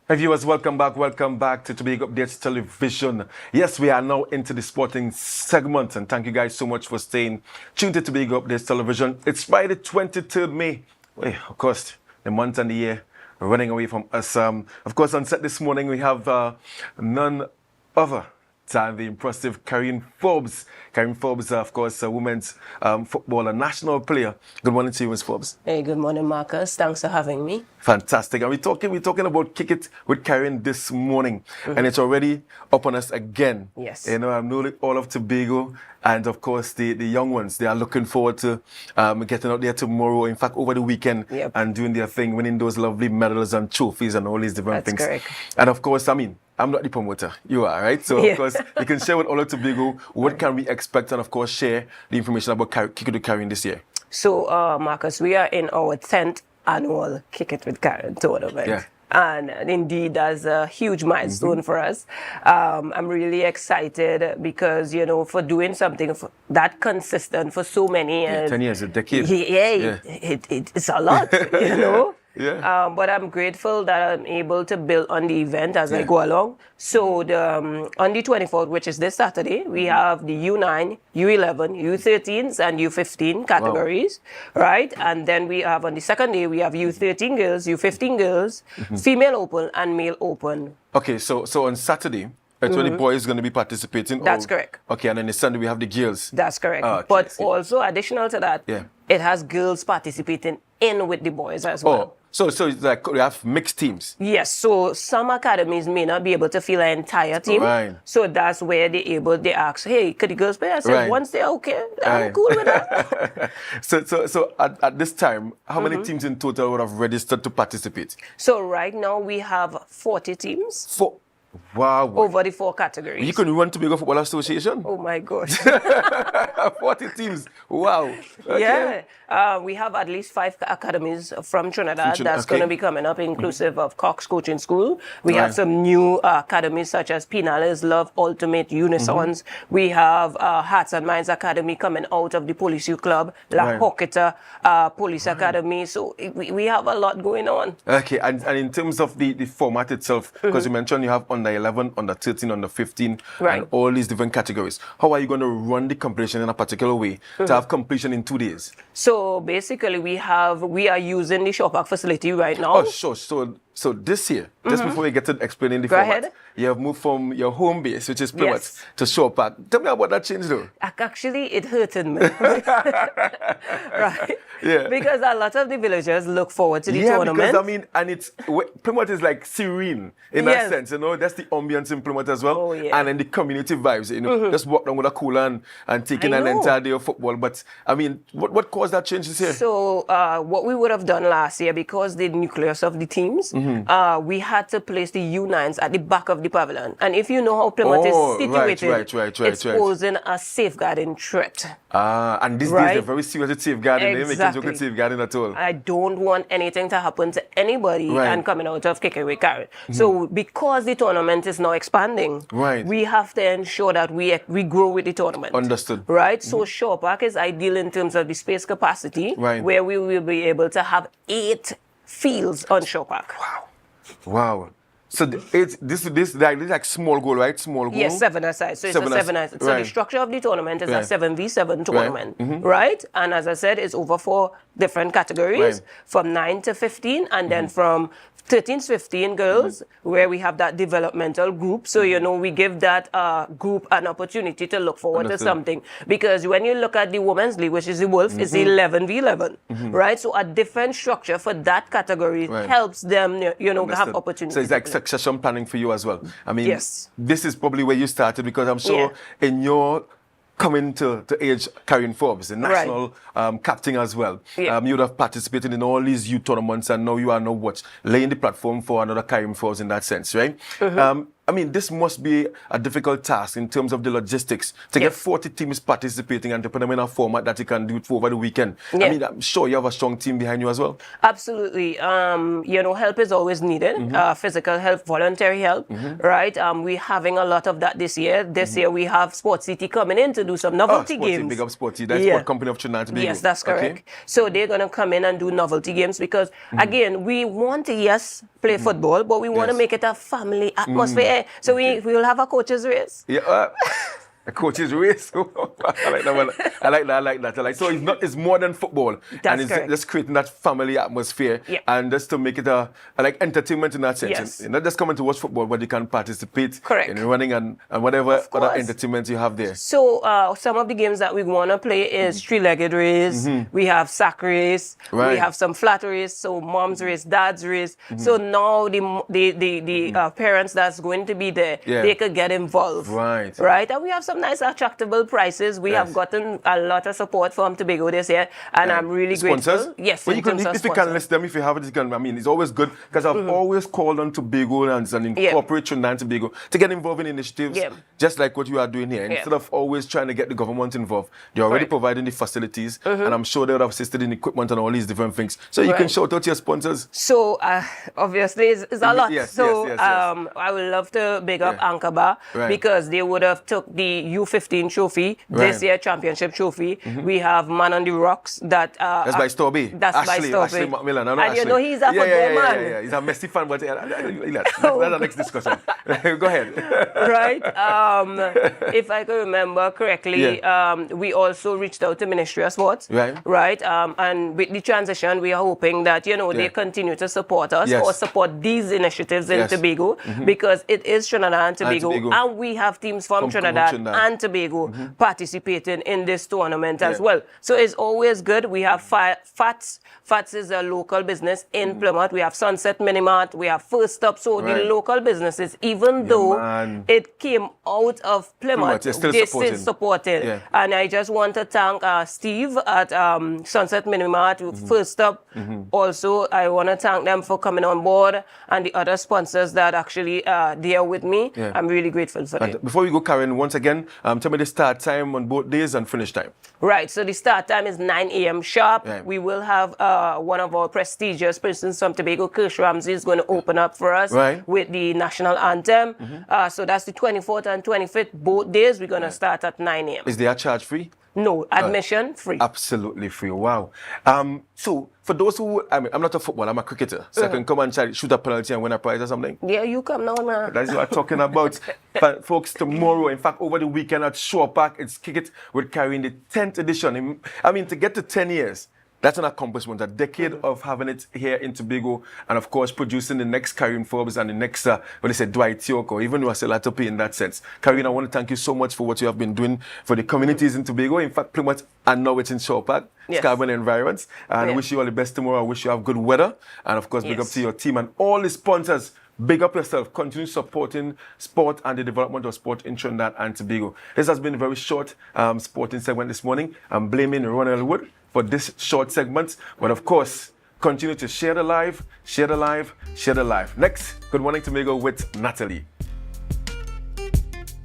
Hi viewers, welcome back to Tobago Updates Television. Yes, we are now into the sporting segment, and thank you guys so much for staying tuned to Tobago Updates Television. It's Friday, 23rd May. Well, of course, the month and the year running away from us. Of course, on set this morning, we have none other than the impressive Karyn Forbes. Karyn Forbes, of course, a women's footballer, national player. Good morning to you, Ms. Forbes. Hey, good morning, Marcus. Thanks for having me. Fantastic. And we're talking about Kick It with Karyn this morning. And it's already up on us again. Yes. You know, I'm knowing all of Tobago and, of course, the young ones. They are looking forward to getting out there tomorrow, in fact, over the weekend, and doing their thing, winning those lovely medals and trophies and all these different things. That's correct. And, of course, I mean, I'm not the promoter. You are, right? So, of course, you can share with all of Tobago what can we expect and, of course, share the information about Kick It with Karyn this year. So, Marcus, we are in our 10th annual Kick It with Karyn tournament. Yeah. And indeed, that's a huge milestone for us. I'm really excited because, you know, for doing something that consistent for so many years. 10 years, a decade. It's a lot, you know. Yeah. But I'm grateful that I'm able to build on the event as I go along. So on the 24th, which is this Saturday, we have the U9, U11, U13s, and U15 categories, right? And then we have on the second day, we have U13 girls, U15 girls, female open, and male open. Okay, so on Saturday, that's when the boys going to be participating? That's correct. Okay, and then the Sunday we have the girls. That's correct. Okay, but also, additional to that, it has girls participating in with the boys as well. So it's like we have mixed teams. Yes, so some academies may not be able to fill an entire team. Right. So that's where they ask, hey, could the girls play? I said, once they're okay, I'm cool with that. So at this time, how many teams in total would have registered to participate? So right now we have 40 teams. Wow. Over the 4 categories. You can run Tobago Football Association? Oh my God. 40 teams. Wow. Okay. Yeah. We have at least 5 academies from Trinidad that's going to be coming up, inclusive of Cox Coaching School. We have some new academies such as Pinales Love Ultimate Unisons. We have Hearts and Minds Academy coming out of the Police Youth Club, La Hoqueta Police Academy. So we have a lot going on. Okay, and in terms of the format itself, because you mentioned you have under 11, under 13, under 15, and all these different categories. How are you going to run the competition in a particular way to have completion in 2 days? So basically, we are using the Shaw Park facility right now. Oh, sure. So this year, just before we get to explaining the format, you have moved from your home base, which is Plymouth, to Shaw Park. Tell me about that change, though. Actually, it hurted me. Right? Yeah. Because a lot of the villagers look forward to the tournament. Because, I mean, and Plymouth is like serene in that sense, you know. That's the ambience in Plymouth as well. Oh, yeah. And then the community vibes, you know. Just walk down with a cooler and taking an entire day of football. But, I mean, what caused that change this year? So, what we would have done last year, because the nucleus of the teams, we had to place the U9s at the back of the pavilion. And if you know how Plymouth is situated, it's posing a safeguarding threat. And these days they're very serious at safeguarding. They make a joke at safeguarding at all. I don't want anything to happen to anybody and coming out of Kick It with Karyn. So because the tournament is now expanding, we have to ensure that we grow with the tournament. Understood. Right? So Shaw Park is ideal in terms of the space capacity, where we will be able to have 8 fields on Shaw Park. Wow. So this is like small goal, right? Small goal. Yes, 7-a-side. So it's a 7-a-side. So the structure of the tournament is a 7v7 tournament, right? And as I said, it's over 4 different categories, from 9 to 15, and then from 13 to 15 girls, where we have that developmental group. So, you know, we give that group an opportunity to look forward to something. Because when you look at the Women's League, which is the Wolf, it's 11v11, right? So a different structure for that category helps them, you know, have opportunities. So it's like succession planning for you as well. I mean, this is probably where you started, because I'm sure in your coming to age, Karyn Forbes, the national captain as well. You would have participated in all these youth tournaments, and now you are laying the platform for another Karyn Forbes in that sense, right? I mean, this must be a difficult task in terms of the logistics to get 40 teams participating and to put them in a format that you can do it for over the weekend. I mean, I'm sure you have a strong team behind you as well. Absolutely. You know, help is always needed. Physical help, voluntary help, right? We're having a lot of that this year. This year we have Sports City coming in to do some novelty games. Big up Sporty. That's Sport Company of Trinidad and Tobago. Yes, that's correct. Okay. So they're going to come in and do novelty games because, again, we want to, play football, but we want to make it a family atmosphere. So we will have a coach's race. Yeah. A coach's race. I like that one. I like that. So it's more than football. That's and correct. It's just creating that family atmosphere and just to make it a like entertainment in that sense. Yes. You're not just coming to watch football, but you can participate in running and whatever other entertainment you have there. So some of the games that we want to play is three-legged race. We have sack race. Right. We have some flat race. So mom's race, dad's race. So now the parents that's going to be there, they could get involved. Right. Right. And we have some nice attractable prices. We have gotten a lot of support from Tobago this year, and I'm really grateful. Yes, well, if you can list them, if you have it, you can. I mean, it's always good because I've always called on Tobago and incorporate Trinidad and Tobago to get involved in initiatives, just like what you are doing here. Instead of always trying to get the government involved, they're already providing the facilities, and I'm sure they would have assisted in equipment and all these different things. So you can shout out to your sponsors. So obviously, it's a lot. I would love to big up Anchor Bar because they would have took the U15 trophy, this year championship trophy. We have Man on the Rocks that's by Storby. That's Ashley, by Storby. Ashley McMillan. And you know he's a football man. Yeah. He's a Messi fan, but that's the next discussion. Go ahead. Right. If I can remember correctly, we also reached out to Ministry of Sports. Right. And with the transition, we are hoping that, they continue to support us or support these initiatives in Tobago because it is Trinidad and Tobago. And we have teams from Trinidad and Tobago participating in this tournament as well. So it's always good. We have Fats. Fats is a local business in Plymouth. We have Sunset Minimart. We have First Up. So the local businesses, even though it came out of Plymouth, they're still supporting. And I just want to thank Steve at Sunset Minimart, First Up. Also, I want to thank them for coming on board and the other sponsors that actually there with me. I'm really grateful for them. Before we go, Karyn, once again, tell me the start time on both days and finish time. Right, so the start time is 9 a.m. sharp. We will have one of our prestigious persons from Tobago, Kirsch Ramsey, is going to open up for us with the national anthem. So that's the 24th and 25th, both days. We're going to start at 9 a.m. Is there a charge free? No, admission free. Absolutely free. Wow. So for those who, I'm not a footballer, I'm a cricketer. So I can come and try to shoot a penalty and win a prize or something. Yeah, you come now, man. That's what I'm talking about. Folks, tomorrow, in fact, over the weekend at Shore Park, it's Kick It with Karyn, the 10th edition. I mean, to get to 10 years, that's an accomplishment, a decade of having it here in Tobago, and of course, producing the next Karyn Forbes and the next, Dwight York, or even Wasilatopi in that sense. Karyn, I want to thank you so much for what you have been doing for the communities in Tobago. In fact, Plymouth, and now it's in Shore Park, Scarborough Environs. And I wish you all the best tomorrow. I wish you have good weather. And of course, big up to your team and all the sponsors. Big up yourself. Continue supporting sport and the development of sport in Trinidad and Tobago. This has been a very short sporting segment this morning. I'm blaming Ronald Wood for this short segment. But of course, continue to share the live, share the live, share the live. Next, Good Morning Tobago with Natalie.